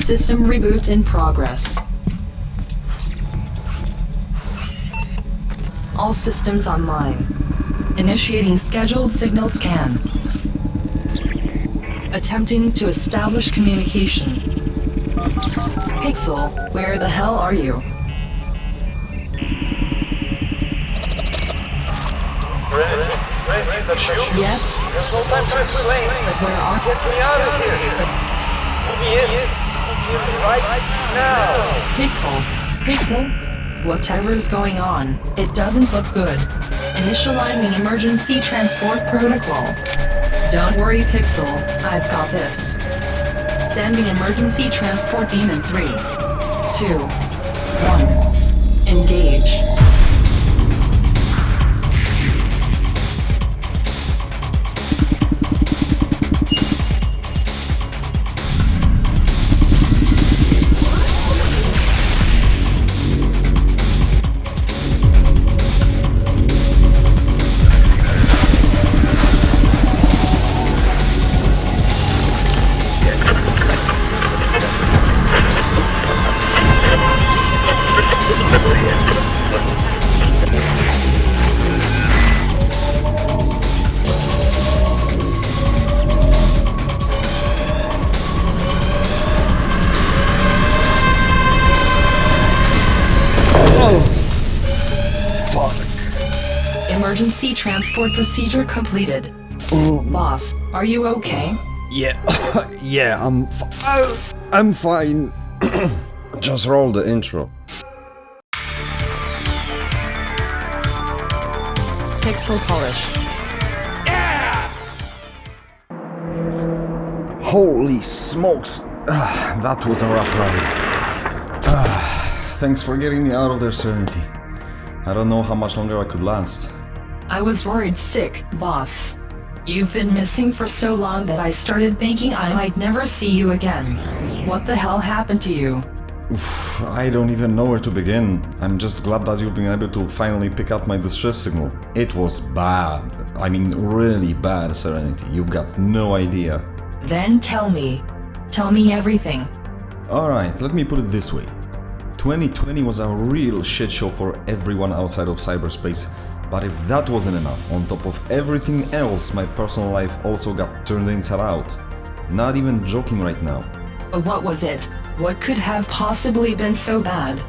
System reboot in progress. All systems online. Initiating scheduled signal scan. Attempting to establish communication. Pixel, where the hell are you? Yes? There's no time to explain. But where are Get me out of here. Let me in. Right now. Pixel? Whatever is going on, it doesn't look good. Initializing emergency transport protocol. Don't worry, Pixel. I've got this. Sending emergency transport beam in 3, 2, 1. Engage. Emergency transport procedure completed. Boss, are you okay? Yeah, yeah, I'm fine. Just roll the intro. Pixel polish. Holy smokes. That was a rough ride. Thanks for getting me out of there, Serenity. I don't know how much longer I could last. I was worried sick, boss. You've been missing for so long that I started thinking I might never see you again. What the hell happened to you? Oof, I don't even know where to begin. I'm just glad that you've been able to finally pick up my distress signal. It was bad. I mean, really bad, Serenity. You've got no idea. Then tell me. Tell me everything. Alright, let me put it this way. 2020 was a real shit show for everyone outside of cyberspace. But if that wasn't enough, on top of everything else, my personal life also got turned inside out. Not even joking right now. What was it? What could have possibly been so bad?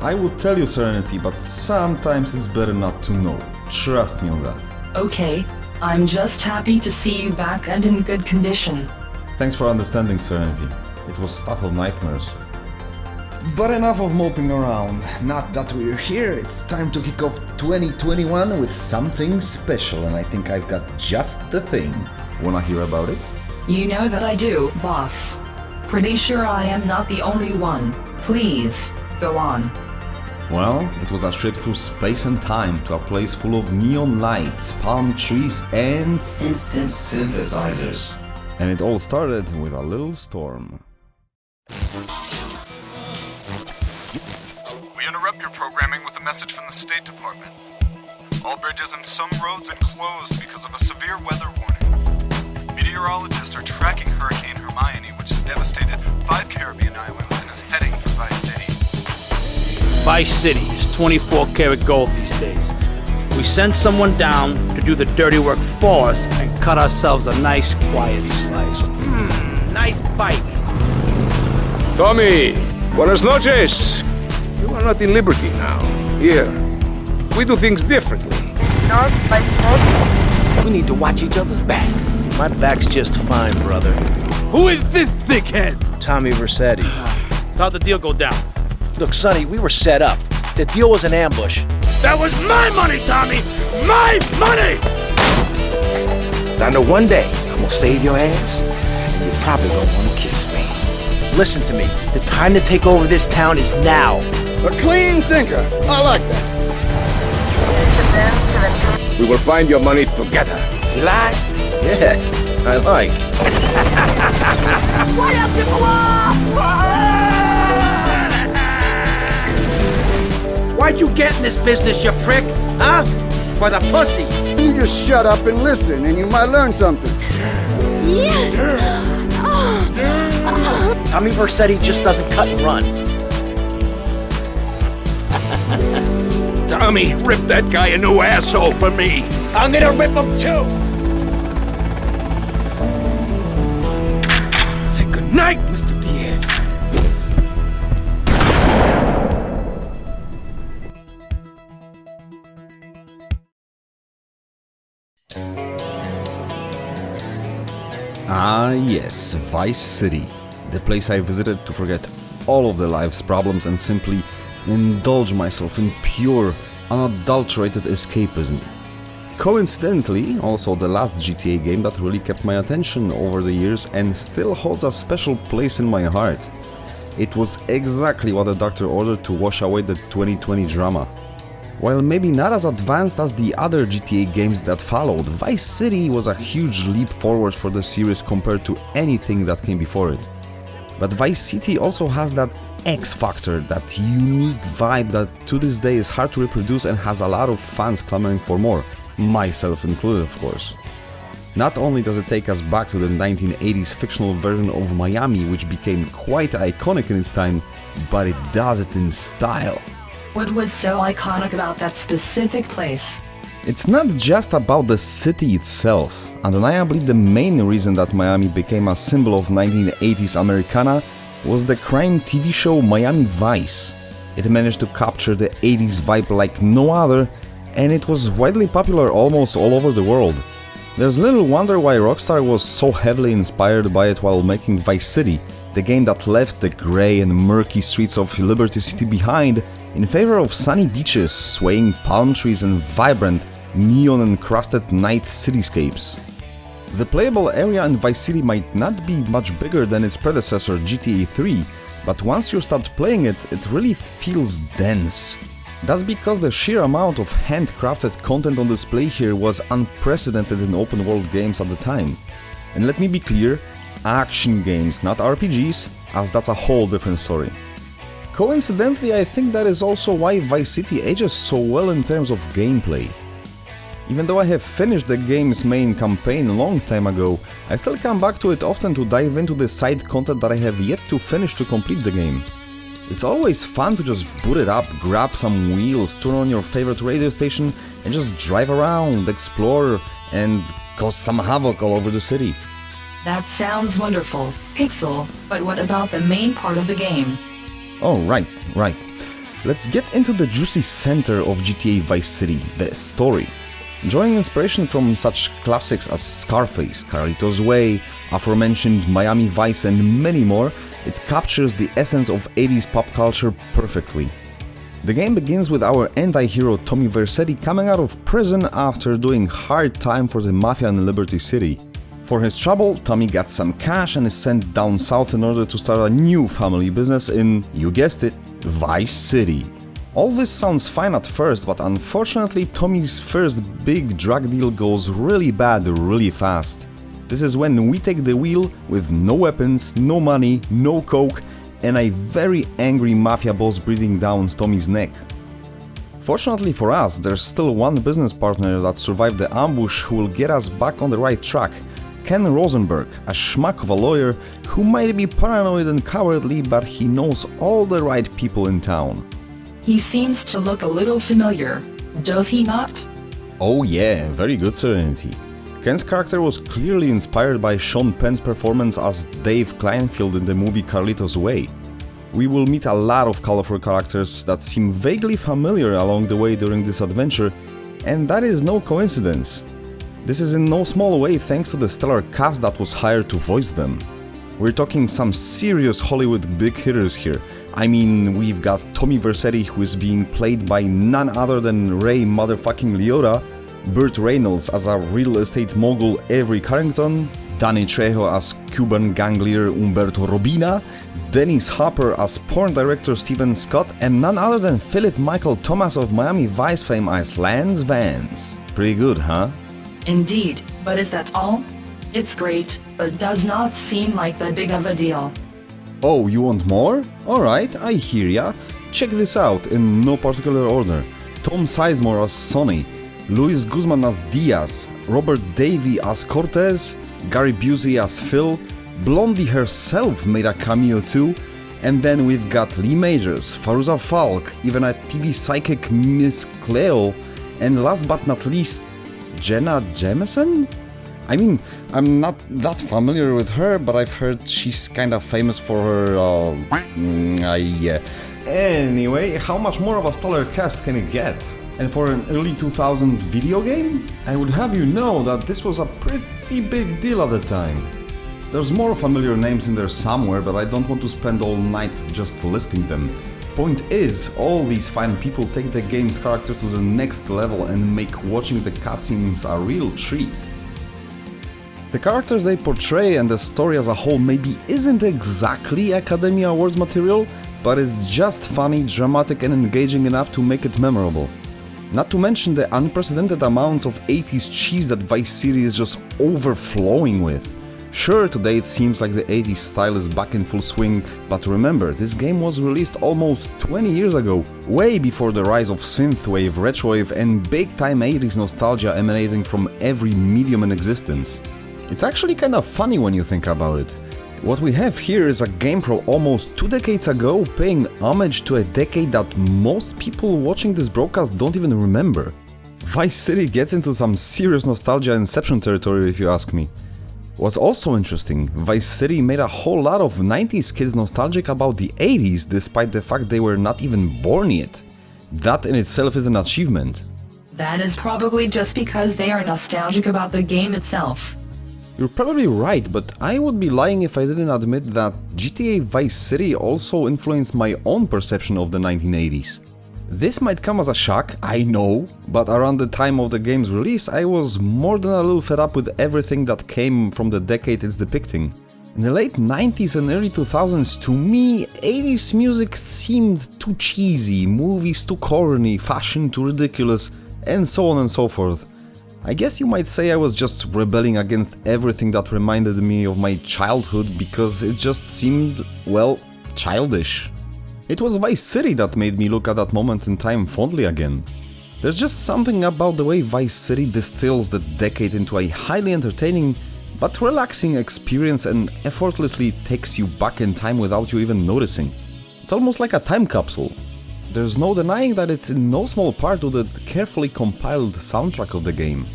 I would tell you, Serenity, but sometimes it's better not to know. Trust me on that. Okay, I'm just happy to see you back and in good condition. Thanks for understanding, Serenity. It was stuff of nightmares. But enough of moping around. Not that we're here, it's time to kick off 2021 with something special, and I think I've got just the thing. Wanna hear about it? You know that I do, boss. Pretty sure I am not the only one. Please, go on. Well, it was a trip through space and time to a place full of neon lights, palm trees, and synthesizers. And it all started with a little storm. We interrupt your programming with a message from the State Department. All bridges and some roads are closed because of a severe weather warning. Meteorologists are tracking Hurricane Hermione, which has devastated 5 Caribbean islands and is heading for Vice City. Vice City is 24 karat gold these days. We send someone down to do the dirty work for us and cut ourselves a nice quiet slice. Nice bite. Tommy, buenas noches. You are not in Liberty now. Here, we do things differently. We need to watch each other's back. My back's just fine, brother. Who is this thickhead? Tommy Vercetti. So how'd the deal go down? Look, Sonny, we were set up. The deal was an ambush. That was my money, Tommy! My money! I know one day I'm gonna save your ass, and you're probably gonna wanna kiss me. Listen to me. The time to take over this town is now. A clean thinker. I like that. We will find your money together. You lie? Yeah, I like. Why'd you get in this business, you prick? Huh? For the pussy. You just shut up and listen, and you might learn something. Tommy Vercetti just doesn't cut and run. Tommy, rip that guy a new asshole for me. I'm gonna rip him too! Say goodnight, Mr. Diaz. Ah yes, Vice City, the place I visited to forget all of the life's problems and simply indulge myself in pure, unadulterated escapism. Coincidentally, also the last GTA game that really kept my attention over the years and still holds a special place in my heart. It was exactly what the doctor ordered to wash away the 2020 drama. While maybe not as advanced as the other GTA games that followed, Vice City was a huge leap forward for the series compared to anything that came before it. But Vice City also has that X factor, that unique vibe that to this day is hard to reproduce and has a lot of fans clamoring for more, myself included of course. Not only does it take us back to the 1980s fictional version of Miami, which became quite iconic in its time, but it does it in style. What was so iconic about that specific place? It's not just about the city itself. Undeniably, the main reason that Miami became a symbol of 1980s Americana was the crime TV show Miami Vice. It managed to capture the 80s vibe like no other, and it was widely popular almost all over the world. There's little wonder why Rockstar was so heavily inspired by it while making Vice City, the game that left the grey and murky streets of Liberty City behind in favor of sunny beaches, swaying palm trees and vibrant, neon-encrusted night cityscapes. The playable area in Vice City might not be much bigger than its predecessor GTA 3, but once you start playing it, it really feels dense. That's because the sheer amount of handcrafted content on display here was unprecedented in open world games at the time. And let me be clear, action games, not RPGs, as that's a whole different story. Coincidentally, I think that is also why Vice City ages so well in terms of gameplay. Even though I have finished the game's main campaign a long time ago, I still come back to it often to dive into the side content that I have yet to finish to complete the game. It's always fun to just boot it up, grab some wheels, turn on your favorite radio station and just drive around, explore and cause some havoc all over the city. That sounds wonderful, Pixel, but what about the main part of the game? Oh, right. Let's get into the juicy center of GTA Vice City, the story. Drawing inspiration from such classics as Scarface, Carlito's Way, aforementioned Miami Vice and many more, it captures the essence of 80s pop culture perfectly. The game begins with our anti-hero Tommy Vercetti coming out of prison after doing hard time for the mafia in Liberty City. For his trouble, Tommy gets some cash and is sent down south in order to start a new family business in, you guessed it, Vice City. All this sounds fine at first, but unfortunately Tommy's first big drug deal goes really bad really fast. This is when we take the wheel with no weapons, no money, no coke, and a very angry mafia boss breathing down Tommy's neck. Fortunately for us, there's still one business partner that survived the ambush who will get us back on the right track. Ken Rosenberg, a schmuck of a lawyer who might be paranoid and cowardly, but he knows all the right people in town. He seems to look a little familiar, does he not? Oh yeah, very good, Serenity. Ken's character was clearly inspired by Sean Penn's performance as Dave Kleinfield in the movie Carlito's Way. We will meet a lot of colorful characters that seem vaguely familiar along the way during this adventure, and that is no coincidence. This is in no small way thanks to the stellar cast that was hired to voice them. We're talking some serious Hollywood big hitters here. I mean, we've got Tommy Vercetti, who is being played by none other than Ray motherfucking Liotta, Burt Reynolds as a real estate mogul Avery Carrington, Danny Trejo as Cuban gang leader Humberto Robina, Dennis Hopper as porn director Steven Scott, and none other than Philip Michael Thomas of Miami Vice fame as Lance Vance. Pretty good, huh? Indeed, but is that all? It's great, but does not seem like that big of a deal. Oh, you want more? Alright, I hear ya. Check this out in no particular order. Tom Sizemore as Sonny, Luis Guzman as Diaz, Robert Davey as Cortez, Gary Busey as Phil, Blondie herself made a cameo too, and then we've got Lee Majors, Fairuza Falk, even a TV psychic Miss Cleo, and last but not least, Jenna Jameson? I mean, I'm not that familiar with her, but I've heard she's kinda famous for her, yeah. Anyway, how much more of a stellar cast can it get? And for an early 2000s video game, I would have you know that this was a pretty big deal at the time. There's more familiar names in there somewhere, but I don't want to spend all night just listing them. Point is, all these fine people take the game's character to the next level and make watching the cutscenes a real treat. The characters they portray and the story as a whole maybe isn't exactly Academy Awards material, but it's just funny, dramatic and engaging enough to make it memorable. Not to mention the unprecedented amounts of 80s cheese that Vice City is just overflowing with. Sure, today it seems like the 80s style is back in full swing, but remember, this game was released almost 20 years ago, way before the rise of synthwave, retrowave and big-time 80s nostalgia emanating from every medium in existence. It's actually kinda funny when you think about it. What we have here is a game from almost 2 decades ago paying homage to a decade that most people watching this broadcast don't even remember. Vice City gets into some serious nostalgia inception territory if you ask me. What's also interesting, Vice City made a whole lot of 90s kids nostalgic about the 80s despite the fact they were not even born yet. That in itself is an achievement. That is probably just because they are nostalgic about the game itself. You're probably right, but I would be lying if I didn't admit that GTA Vice City also influenced my own perception of the 1980s. This might come as a shock, I know, but around the time of the game's release I was more than a little fed up with everything that came from the decade it's depicting. In the late 90s and early 2000s, to me, 80s music seemed too cheesy, movies too corny, fashion too ridiculous, and so on and so forth. I guess you might say I was just rebelling against everything that reminded me of my childhood because it just seemed, well, childish. It was Vice City that made me look at that moment in time fondly again. There's just something about the way Vice City distills the decade into a highly entertaining but relaxing experience and effortlessly takes you back in time without you even noticing. It's almost like a time capsule. There's no denying that it's in no small part to the carefully compiled soundtrack of the game.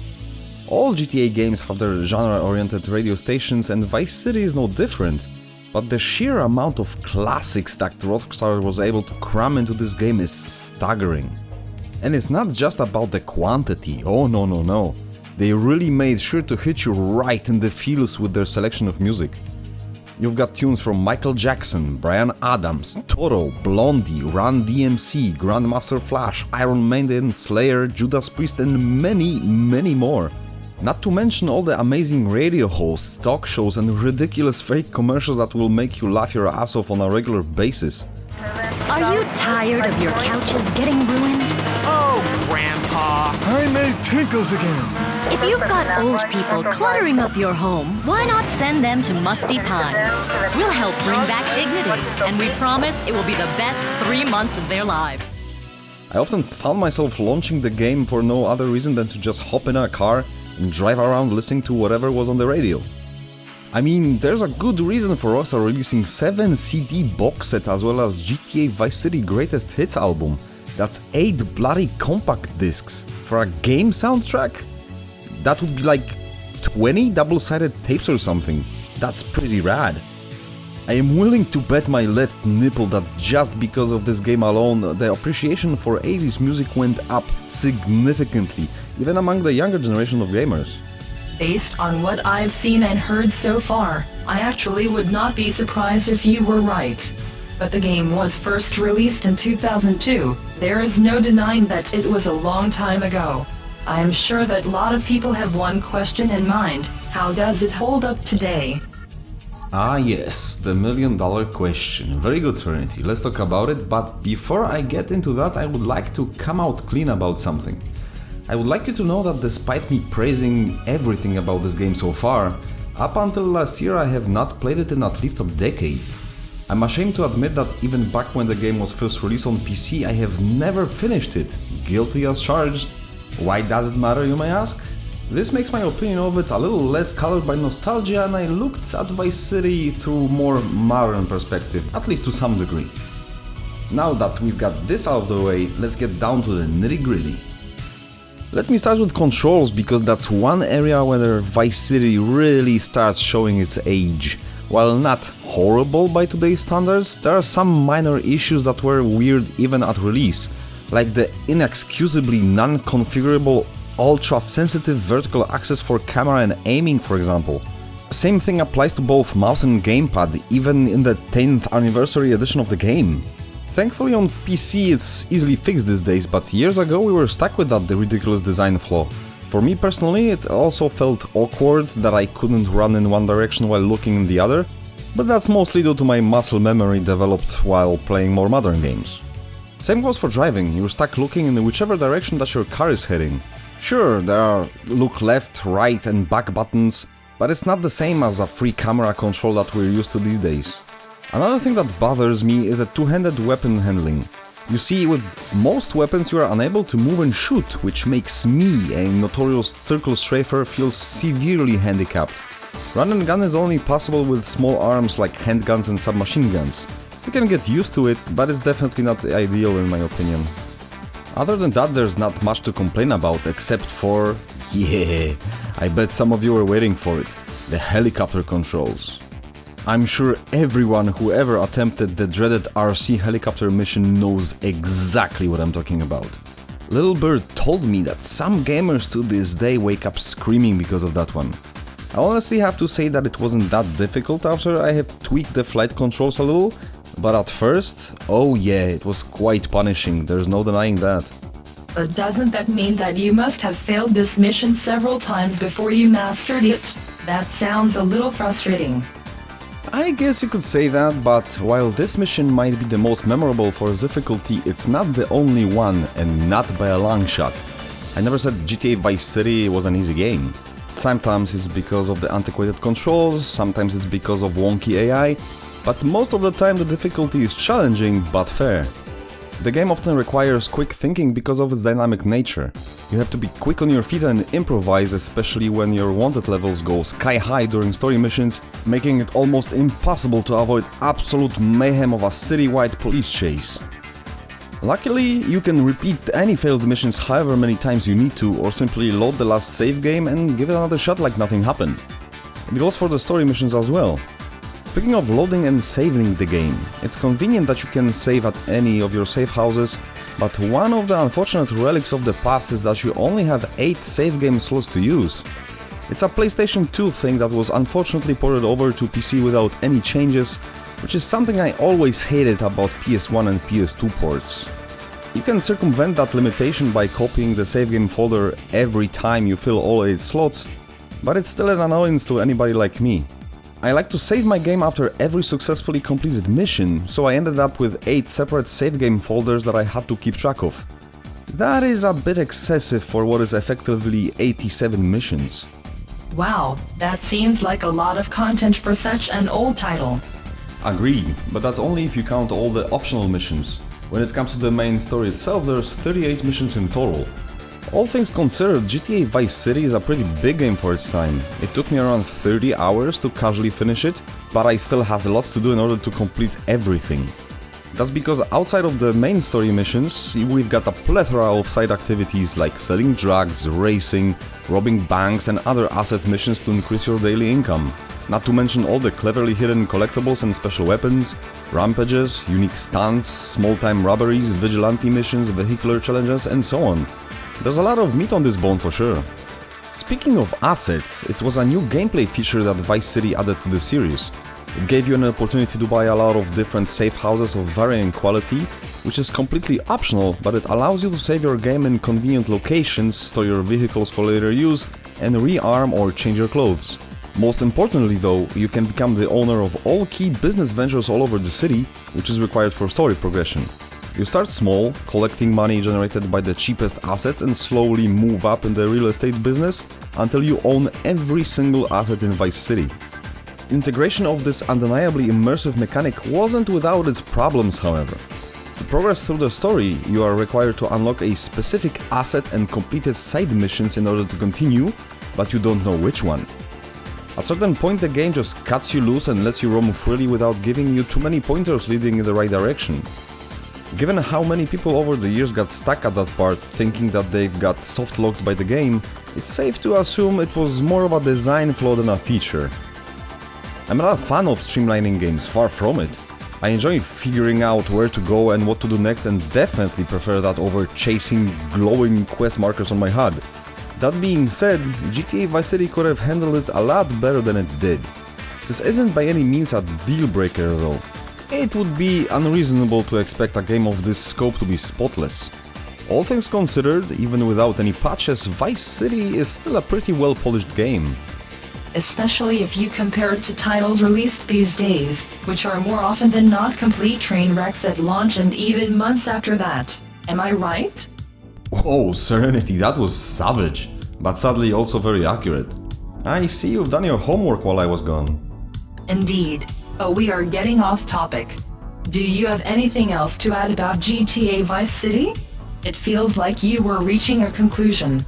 All GTA games have their genre-oriented radio stations and Vice City is no different. But the sheer amount of classics that Rockstar was able to cram into this game is staggering. And it's not just about the quantity, oh no. They really made sure to hit you right in the feels with their selection of music. You've got tunes from Michael Jackson, Bryan Adams, Toro, Blondie, Run DMC, Grandmaster Flash, Iron Maiden, Slayer, Judas Priest and many more. Not to mention all the amazing radio hosts, talk shows and ridiculous fake commercials that will make you laugh your ass off on a regular basis. Are you tired of your couches getting ruined? Oh, Grandpa! I made tinkles again. If you've got old people cluttering up your home, why not send them to Musty Pines? We'll help bring back dignity, and we promise it will be the best 3 months of their lives. I often found myself launching the game for no other reason than to just hop in a car and drive around listening to whatever was on the radio. I mean, there's a good reason for Rockstar releasing 7 CD box set as well as GTA Vice City Greatest Hits album. That's 8 bloody compact discs. For a game soundtrack? That would be like 20 double-sided tapes or something. That's pretty rad. I am willing to bet my left nipple that just because of this game alone, the appreciation for 80s music went up significantly, even among the younger generation of gamers. Based on what I've seen and heard so far, I actually would not be surprised if you were right. But the game was first released in 2002, there is no denying that it was a long time ago. I am sure that a lot of people have one question in mind: how does it hold up today? Ah yes, the $1 million question. Very good, Serenity, let's talk about it, but before I get into that I would like to come out clean about something. I would like you to know that despite me praising everything about this game so far, up until last year I have not played it in at least a decade. I'm ashamed to admit that even back when the game was first released on PC I have never finished it. Guilty as charged. Why does it matter, you may ask? This makes my opinion of it a little less colored by nostalgia, and I looked at Vice City through more modern perspective, at least to some degree. Now that we've got this out of the way, let's get down to the nitty-gritty. Let me start with controls, because that's one area where Vice City really starts showing its age. While not horrible by today's standards, there are some minor issues that were weird even at release, like the inexcusably non-configurable ultra-sensitive vertical access for camera and aiming, for example. Same thing applies to both mouse and gamepad, even in the 10th anniversary edition of the game. Thankfully on PC it's easily fixed these days, but years ago we were stuck with that ridiculous design flaw. For me personally, it also felt awkward that I couldn't run in one direction while looking in the other, but that's mostly due to my muscle memory developed while playing more modern games. Same goes for driving, you're stuck looking in whichever direction that your car is heading. Sure, there are look left, right and back buttons, but it's not the same as a free camera control that we're used to these days. Another thing that bothers me is the two-handed weapon handling. You see, with most weapons you are unable to move and shoot, which makes me, a notorious circle strafer, feel severely handicapped. Run and gun is only possible with small arms like handguns and submachine guns. You can get used to it, but it's definitely not ideal in my opinion. Other than that, there's not much to complain about except for... yeah, I bet some of you were waiting for it. The helicopter controls. I'm sure everyone who ever attempted the dreaded RC helicopter mission knows exactly what I'm talking about. Little Bird told me that some gamers to this day wake up screaming because of that one. I honestly have to say that it wasn't that difficult after I have tweaked the flight controls a little, but at first, oh yeah, it was quite punishing, there's no denying that. But doesn't that mean that you must have failed this mission several times before you mastered it? That sounds a little frustrating. I guess you could say that, but while this mission might be the most memorable for its difficulty, it's not the only one, and not by a long shot. I never said GTA Vice City was an easy game. Sometimes it's because of the antiquated controls, sometimes it's because of wonky AI, but most of the time the difficulty is challenging but fair. The game often requires quick thinking because of its dynamic nature. You have to be quick on your feet and improvise, especially when your wanted levels go sky high during story missions, making it almost impossible to avoid absolute mayhem of a citywide police chase. Luckily, you can repeat any failed missions however many times you need to, or simply load the last save game and give it another shot like nothing happened. It goes for the story missions as well. Speaking of loading and saving the game, it's convenient that you can save at any of your save houses, but one of the unfortunate relics of the past is that you only have 8 save game slots to use. It's a PlayStation 2 thing that was unfortunately ported over to PC without any changes, which is something I always hated about PS1 and PS2 ports. You can circumvent that limitation by copying the save game folder every time you fill all 8 slots, but it's still an annoyance to anybody like me. I like to save my game after every successfully completed mission, so I ended up with 8 separate save game folders that I had to keep track of. That is a bit excessive for what is effectively 87 missions. Wow, that seems like a lot of content for such an old title. Agreed, but that's only if you count all the optional missions. When it comes to the main story itself, there's 38 missions in total. All things considered, GTA Vice City is a pretty big game for its time. It took me around 30 hours to casually finish it, but I still have lots to do in order to complete everything. That's because outside of the main story missions, we've got a plethora of side activities like selling drugs, racing, robbing banks and other asset missions to increase your daily income. Not to mention all the cleverly hidden collectibles and special weapons, rampages, unique stunts, small-time robberies, vigilante missions, vehicular challenges and so on. There's a lot of meat on this bone for sure. Speaking of assets, it was a new gameplay feature that Vice City added to the series. It gave you an opportunity to buy a lot of different safe houses of varying quality, which is completely optional, but it allows you to save your game in convenient locations, store your vehicles for later use, and rearm or change your clothes. Most importantly though, you can become the owner of all key business ventures all over the city, which is required for story progression. You start small, collecting money generated by the cheapest assets and slowly move up in the real estate business until you own every single asset in Vice City. Integration of this undeniably immersive mechanic wasn't without its problems, however. To progress through the story, you are required to unlock a specific asset and complete its side missions in order to continue, but you don't know which one. At a certain point the game just cuts you loose and lets you roam freely without giving you too many pointers leading in the right direction. Given how many people over the years got stuck at that part thinking that they've got soft-locked by the game, it's safe to assume it was more of a design flaw than a feature. I'm not a fan of streamlining games, far from it. I enjoy figuring out where to go and what to do next, and definitely prefer that over chasing glowing quest markers on my HUD. That being said, GTA Vice City could have handled it a lot better than it did. This isn't by any means a deal breaker though. It would be unreasonable to expect a game of this scope to be spotless. All things considered, even without any patches, Vice City is still a pretty well polished game. Especially if you compare it to titles released these days, which are more often than not complete train wrecks at launch and even months after that. Am I right? Oh, Serenity, that was savage, but sadly also very accurate. I see you've done your homework while I was gone. Indeed. But we are getting off topic. Do you have anything else to add about GTA Vice City? It feels like you were reaching a conclusion.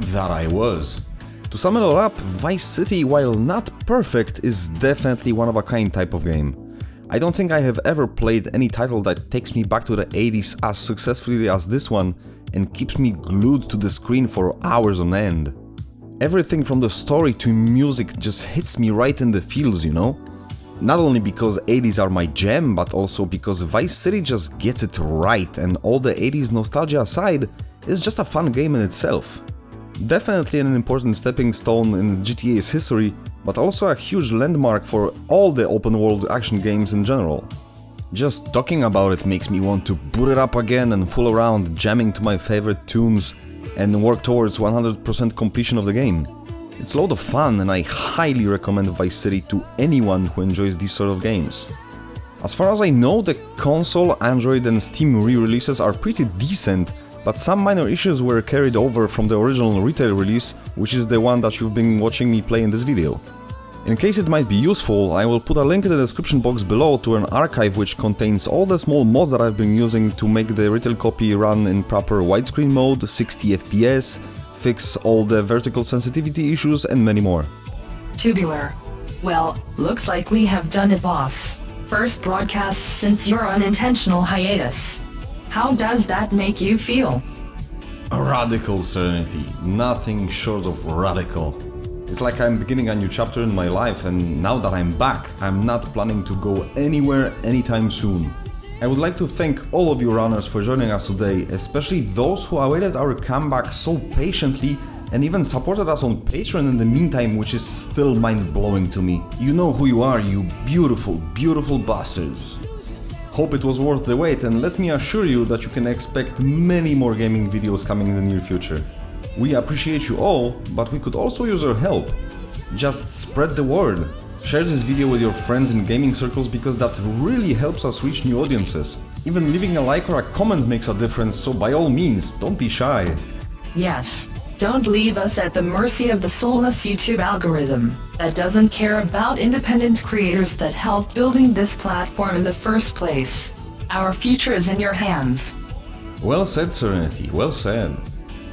That I was. To sum it all up, Vice City, while not perfect, is definitely one of a kind type of game. I don't think I have ever played any title that takes me back to the 80s as successfully as this one and keeps me glued to the screen for hours on end. Everything from the story to music just hits me right in the feels, you know? Not only because 80s are my jam, but also because Vice City just gets it right, and all the 80s nostalgia aside, it's just a fun game in itself. Definitely an important stepping stone in GTA's history, but also a huge landmark for all the open world action games in general. Just talking about it makes me want to boot it up again and fool around jamming to my favorite tunes and work towards 100% completion of the game. It's a lot of fun and I highly recommend Vice City to anyone who enjoys these sort of games. As far as I know, the console, Android and Steam re-releases are pretty decent, but some minor issues were carried over from the original retail release, which is the one that you've been watching me play in this video. In case it might be useful, I will put a link in the description box below to an archive which contains all the small mods that I've been using to make the retail copy run in proper widescreen mode, 60 FPS, fix all the vertical sensitivity issues and many more. Tubular. Well, looks like we have done it, boss. First broadcast since your unintentional hiatus. How does that make you feel? A radical, Serenity. Nothing short of radical. It's like I'm beginning a new chapter in my life, and now that I'm back, I'm not planning to go anywhere anytime soon. I would like to thank all of you runners for joining us today, especially those who awaited our comeback so patiently and even supported us on Patreon in the meantime, which is still mind-blowing to me. You know who you are, you beautiful, beautiful bastards. Hope it was worth the wait, and let me assure you that you can expect many more gaming videos coming in the near future. We appreciate you all, but we could also use your help. Just spread the word. Share this video with your friends in gaming circles because that really helps us reach new audiences. Even leaving a like or a comment makes a difference, so by all means, don't be shy. Yes, don't leave us at the mercy of the soulless YouTube algorithm that doesn't care about independent creators that helped building this platform in the first place. Our future is in your hands. Well said, Serenity, well said.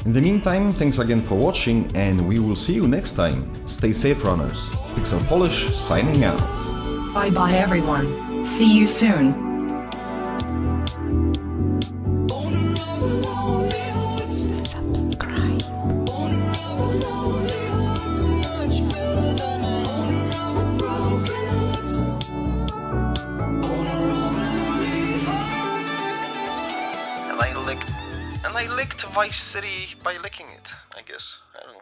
In the meantime, thanks again for watching, and we will see you next time. Stay safe, runners. Pixel Polish signing out. Bye bye everyone. See you soon. And I licked Vice City by licking it, I guess. I don't know.